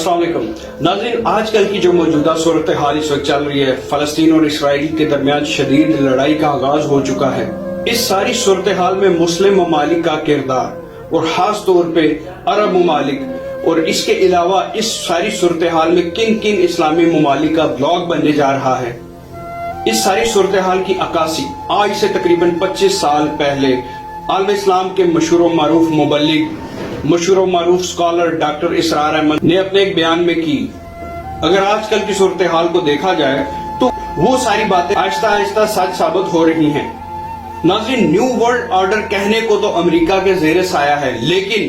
अस्सलाम वालेकुम नाज़रीन, आज कल की जो मौजूदा सूरत हाल इस वक्त चल रही है, फलस्तीन और इसराइल के दरमियान शदीद लड़ाई का आगाज हो चुका है। इस सारी सूरत हाल में मुस्लिम ममालिक का किरदार और खास तौर पे अरब ममालिक और इसके अलावा इस सारी सूरत हाल में किन किन इस्लामी ममालिक का ब्लॉग बनने जा रहा है। इस सारी सूरत हाल की अक्कासी आज से तकरीबन 25 साल पहले आलम इस्लाम के मशहूर मारूफ मुबल्लिग, मशहूर मारूफ स्कॉलर डॉक्टर इसरार अहमद ने अपने एक बयान में की। अगर आजकल की सूरत हाल को देखा जाए तो वो सारी बातें आहिस्ता आहिस्ता सच साबित हो रही हैं। नाज़रीन, न्यू वर्ल्ड ऑर्डर कहने को तो अमेरिका के ज़ेरे साया है, लेकिन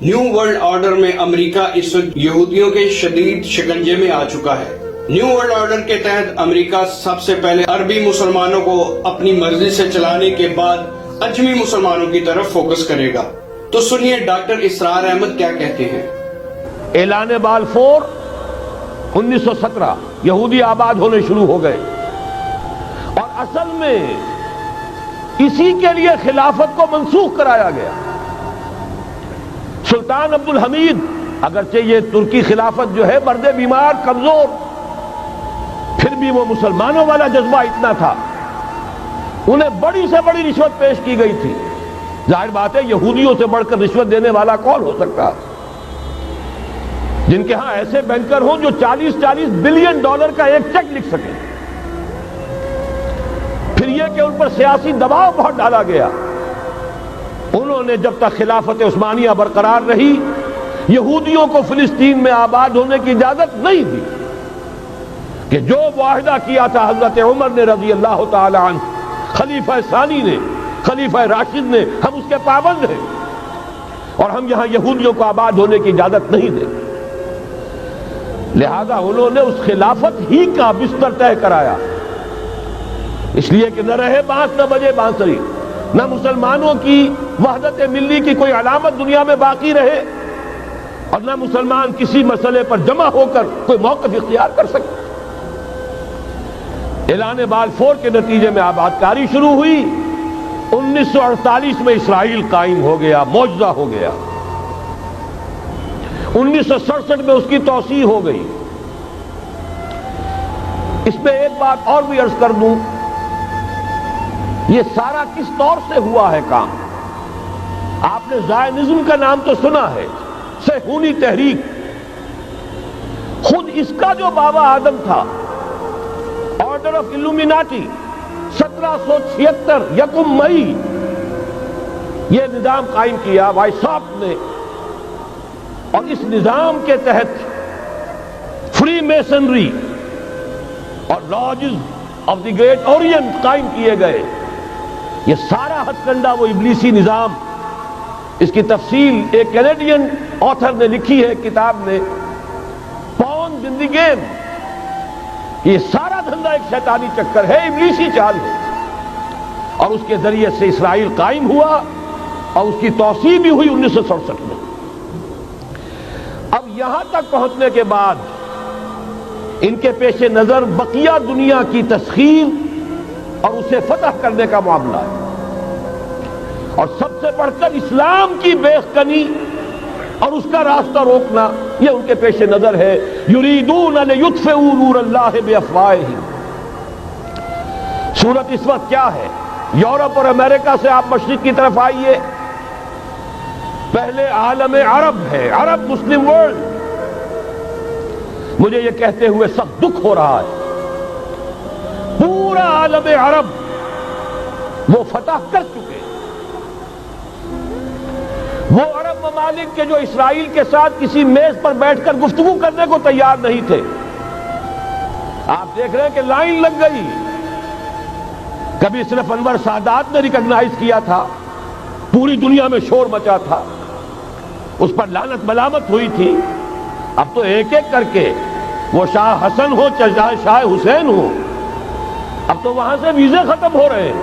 न्यू वर्ल्ड ऑर्डर में अमेरिका इस वक्त यहूदियों के शदीद शिकंजे में आ चुका है। न्यू वर्ल्ड ऑर्डर के तहत अमेरिका सबसे पहले अरबी मुसलमानों को अपनी मर्जी से चलाने के बाद अजमी मुसलमानों की तरफ फोकस करेगा। तो सुनिए डॉक्टर इसरार अहमद क्या कहते हैं। ऐलान बाल्फोर 1917 यहूदी आबाद होने शुरू हो गए और असल में इसी के लिए खिलाफत को मंसूख कराया गया। सुल्तान अब्दुल हमीद, अगरचे ये तुर्की खिलाफत जो है मर्दे बीमार कमजोर, फिर भी वो मुसलमानों वाला जज्बा इतना था, उन्हें बड़ी से बड़ी रिश्वत पेश की गई थी। जाहिर बात है यहूदियों से बढ़कर रिश्वत देने वाला कौन हो सकता, जिनके यहां ऐसे बैंकर हों जो 40-40 बिलियन डॉलर का एक चेक लिख सके। फिर यह कि उन पर सियासी दबाव बहुत डाला गया। उन्होंने जब तक खिलाफत उस्मानिया बरकरार रही, यहूदियों को फिलिस्तीन में आबाद होने की इजाजत नहीं दी कि जो वाहिदा किया था हजरत उमर ने रजी अल्लाह ताला अन्हु, खलीफा सानी ने, खलीफा राशिद ने, हम उसके पाबंद हैं और हम यहां यहूदियों को आबाद होने की इजाजत नहीं देंगे। लिहाजा उन्होंने उस खिलाफत ही का बिस्तर तय कराया, इसलिए कि न रहे बांस न बजे बांसुरी, न मुसलमानों की वहदत मिल्ली की कोई अलामत दुनिया में बाकी रहे और न मुसलमान किसी मसले पर जमा होकर कोई मौक़िफ़ इख्तियार कर सके। ऐलान बाल्फोर के नतीजे में आबादकारी शुरू हुई। 1948 में इसराइल कायम हो गया, मौजूदा हो गया। 1967 में उसकी तौसीह हो गई। इसमें एक बात और भी अर्ज कर दूं, यह सारा किस तौर से हुआ है काम। आपने ज़ायनिज़्म का नाम तो सुना है, सहूनी तहरीक। खुद इसका जो बाबा आदम था, ऑर्डर ऑफ इल्यूमिनाटी, 1776 यकुम मई यह निजाम कायम किया वाइसॉप ने, और इस निजाम के तहत फ्री मेसनरी और lodges of the great Orient कायम किए गए। यह सारा हथकंडा वो इब्लीसी निजाम, इसकी तफसील एक कैनेडियन ऑथर ने लिखी है किताब में, पॉन्स इन द गेम। ये सारा धंधा एक शैतानी चक्कर है, इब्लीसी चाल है, और उसके जरिए से इसराइल कायम हुआ और उसकी तौसीह भी हुई 1967 में। अब यहां तक पहुंचने के बाद इनके पेशे नजर बकिया दुनिया की तस्खीर और उसे फतह करने का मामला है, और सबसे बढ़कर इस्लाम की बेखनी और उसका रास्ता रोकना, यह उनके पेशे नजर है। युरीदून लियुत्फिऊ नूरल्लाहि बिअफ़वाहिहिम। सूरत इस वक्त क्या है, यूरोप और अमेरिका से आप मशरिक की तरफ आइए, पहले आलम अरब है, अरब मुस्लिम वर्ल्ड। मुझे यह कहते हुए सख्त दुख हो रहा है, पूरा आलम अरब वो फतह कर चुके। वो अरब ममालिक के जो इसराइल के साथ किसी मेज पर बैठकर गुफ्तगू करने को तैयार नहीं थे। आप देख रहे हैं कि लाइन लग गई। कभी सिर्फ अनवर सादात ने रिकॉग्नाइज किया था, पूरी दुनिया में शोर मचा था, उस पर लानत मलामत हुई थी। अब तो एक एक करके वो शाह हसन हो चाहे शाह हुसैन हो, अब तो वहां से वीजे खत्म हो रहे हैं।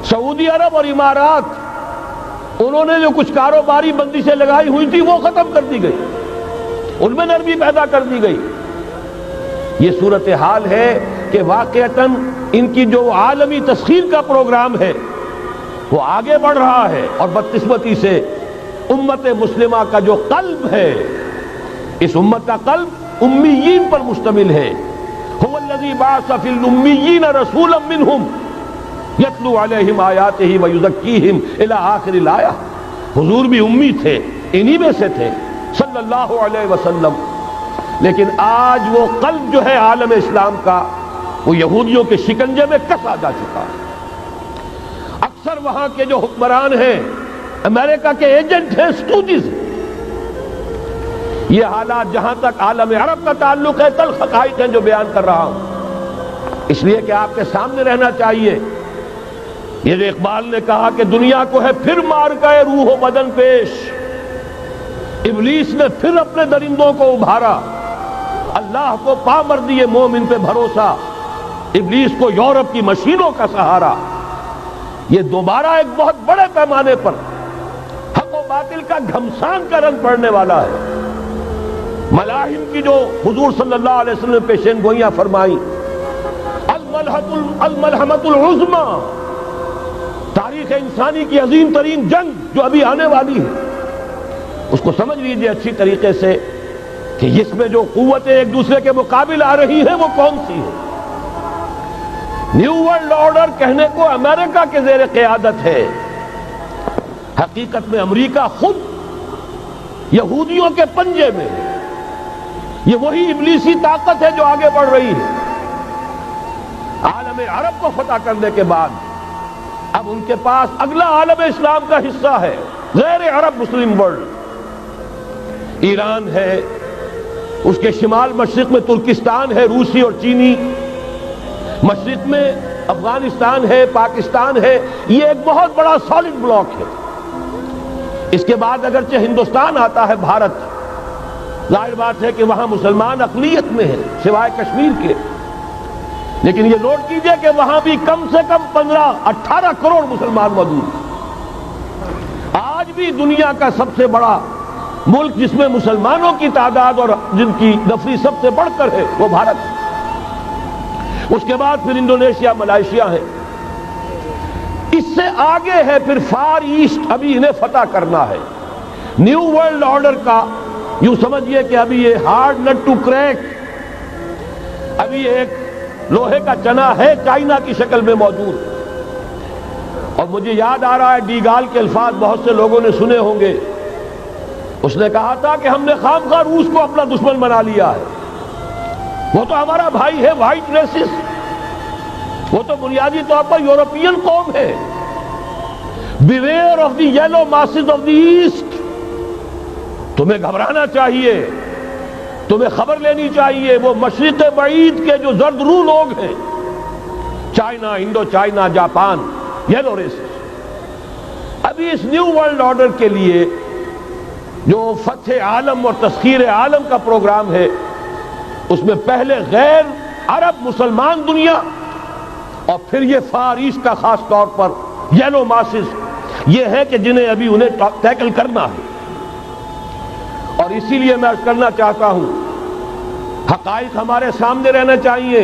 सऊदी अरब और इमारात, उन्होंने जो कुछ कारोबारी बंदिशें लगाई हुई थी वो खत्म कर दी गई, उनमें नरमी पैदा कर दी गई। ये सूरत हाल है कि वाकईतन इनकी जो आलमी तस्खीर का प्रोग्राम है वो आगे बढ़ रहा है, और बदकिस्मती से उम्मत मुस्लिमा का जो कल्ब है اس امت کا قلب امیین پر مشتمل ہے. هو الذی بعث فی الامیین رسولا منہم یتلو علیہم آیاتہ ویزکیہم الی آخر الآیہ. حضور بھی امی تھے، انہی میں سے تھے صلی اللہ علیہ وسلم. لیکن آج وہ قلب جو ہے عالم اسلام کا وہ یہودیوں کے شکنجے میں کسا جا چکا ہے. اکثر وہاں کے جو حکمران ہیں امریکہ کے ایجنٹ ہیں، اسٹوڈیز ہیں. یہ حالات جہاں تک عالم عرب کا تعلق ہے تلخ حقائق ہیں جو بیان کر رہا ہوں، اس لیے کہ آپ کے سامنے رہنا چاہیے. یہ جو اقبال نے کہا کہ دنیا کو ہے پھر مار گئے روح و بدن پیش، ابلیس نے پھر اپنے درندوں کو ابھارا، اللہ کو پا مر دیے مومن پہ بھروسہ، ابلیس کو یورپ کی مشینوں کا سہارا. یہ دوبارہ ایک بہت بڑے پیمانے پر حق و باطل کا گھمسان کا رنگ پڑنے والا ہے. ملاحم کی جو حضور صلی اللہ علیہ وسلم نے پیشین گوئیاں فرمائی، الملحمۃ العظمیٰ، تاریخ انسانی کی عظیم ترین جنگ جو ابھی آنے والی ہے، اس کو سمجھ لیجئے اچھی طریقے سے کہ اس میں جو قوتیں ایک دوسرے کے مقابل آ رہی ہیں وہ کون سی ہیں. نیو ورلڈ آرڈر کہنے کو امریکہ کے زیر قیادت ہے، حقیقت میں امریکہ خود یہودیوں کے پنجے میں ہے. یہ وہی ابلیسی طاقت ہے جو آگے بڑھ رہی ہے. عالم عرب کو فتح کرنے کے بعد اب ان کے پاس اگلا عالم اسلام کا حصہ ہے، غیر عرب مسلم ورلڈ. ایران ہے، اس کے شمال مشرق میں ترکستان ہے، روسی اور چینی، مشرق میں افغانستان ہے، پاکستان ہے. یہ ایک بہت بڑا سالڈ بلاک ہے. اس کے بعد اگرچہ ہندوستان آتا ہے، بھارت، ظاہر بات ہے کہ وہاں مسلمان اقلیت میں ہے سوائے کشمیر کے، لیکن یہ نوٹ کیجئے کہ وہاں بھی کم سے کم 15-18 کروڑ مسلمان موجود ہیں. آج بھی دنیا کا سب سے بڑا ملک جس میں مسلمانوں کی تعداد اور جن کی نفری سب سے بڑھ کر ہے وہ بھارت ہے. اس کے بعد پھر انڈونیشیا، ملائیشیا ہے. اس سے آگے ہے پھر فار ایسٹ، ابھی انہیں فتح کرنا ہے. نیو ورلڈ آرڈر کا یوں سمجھئے کہ ابھی یہ ہارڈ نٹ ٹو کریک، ابھی ایک لوہے کا چنا ہے چائنا کی شکل میں موجود. اور مجھے یاد آ رہا ہے ڈی گال کے الفاظ بہت سے لوگوں نے سنے ہوں گے. اس نے کہا تھا کہ ہم نے خام خواہ روس کو اپنا دشمن بنا لیا ہے، وہ تو ہمارا بھائی ہے، وائٹ ریسس، وہ تو بنیادی طور پر یورپین قوم ہے. Beware of the yellow masses of the east. تمہیں گھبرانا چاہیے، تمہیں خبر لینی چاہیے. وہ مشرق بعید کے جو زرد رو لوگ ہیں، China, Indo China, Japan, yellow races. ابھی اس نیو ورلڈ آرڈر کے لیے جو فتح عالم اور تسخیر عالم کا پروگرام ہے، اس میں پہلے غیر عرب مسلمان دنیا اور پھر یہ فار ایسٹ کا خاص طور پر یلو ماسز، یہ ہے کہ جنہیں ابھی انہیں ٹیکل کرنا ہے. اور اسی لیے میں عرض کرنا چاہتا ہوں، حقائق ہمارے سامنے رہنا چاہیے.